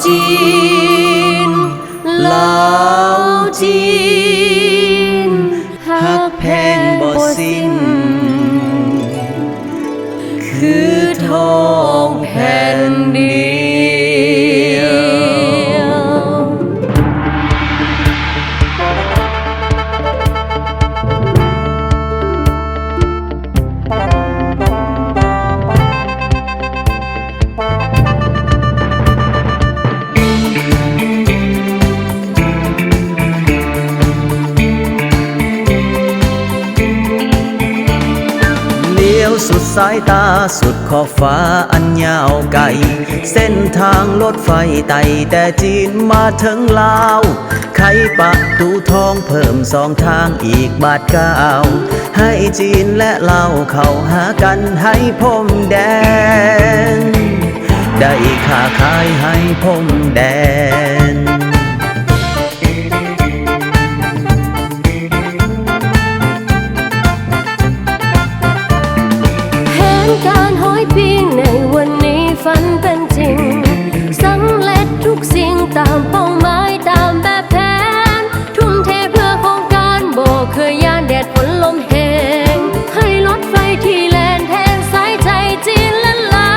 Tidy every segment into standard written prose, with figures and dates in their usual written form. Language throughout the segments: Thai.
จีนลาวจีนฮักแพงบ่สิ้นคือทองแผ่นเดียว สุดสายตาสุดขอบฟ้าอันยาวไกลเส้นทางรถไฟไต่แต่จีนมาถึงลาวไขประตูทองเพิ่มสองทางอีกบาทเก้าให้จีนและลาวเข้าหากันให้พรมแดนได้ค้าขายให้พรมแดนการห้อยปีงในวันนี้ฝันเป็นจริงสำเร็จทุกสิ่งตามเป้าหมายตามแบบแผนทุ่มเทเพื่อโครงการบ่เคยย่านแดดฝนลมแห้งให้รถไฟที่แล่นแทนสายใจจีนและลา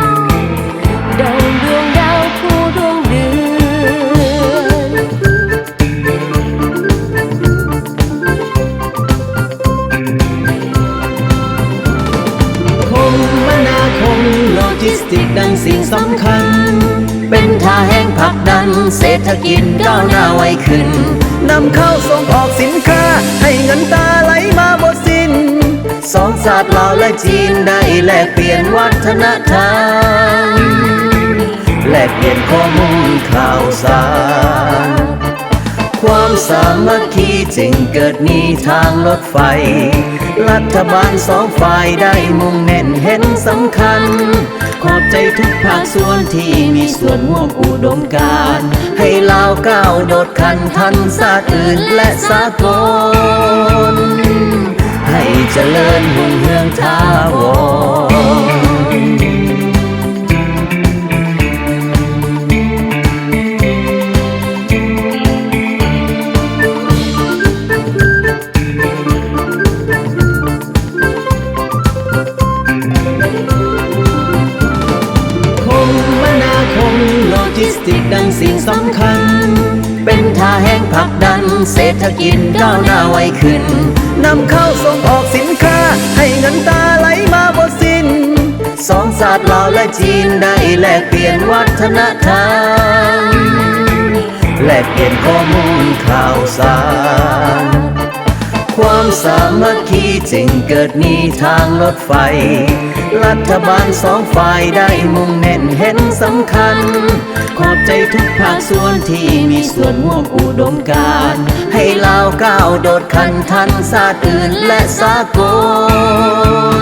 วดังดวงดาวคู่ดวงเดือนโลจิสติกดังสิ่งสำคัญเป็นท่าแห่งผลักดันเศรษฐกิจก้าวหน้าไวขึ้นนำเข้าส่งออกสินค้าให้เงินตาไหลมาบ่สิ้นสองชาติลาวและจีนได้แลกเปลี่ยนวัฒนธรรมแลกเปลี่ยนข้อมูลข่าวสารความสามัคคีจึงเกิดมีทางรถไฟรัฐบาลสองฝ่ายได้มุ่งเน้นเห็นสำคัญขอบใจทุกภาคส่วนที่มีส่วนร่วมอุดมการณ์ให้ลาวก้าวโดดคันทันชาติอื่นและสากลให้เจริญรุ่งเรืองถาวโลจิสติกดังสิ่งสำคัญเป็นท่าแห่งผลักดันเศรษฐกิจก้าวหน้าไวขึ้นนำเข้าส่งออกสินค้าให้เงินตาไหลมาบ่สิ้นสองชาติลาวและจีนได้แลกเปลี่ยนวัฒนธรรมแลกเปลี่ยนข้อมูลข่าวสารความสามัคคีจึงเกิดมีทางรถไฟรัฐบาลสองฝ่ายได้มุ่งเน้นเห็นสำคัญขอบใจทุกภาคส่วนที่มีส่วนร่วมอุดมการณ์ให้ลาวก้าวโดดคันทันชาติอื่นและสากล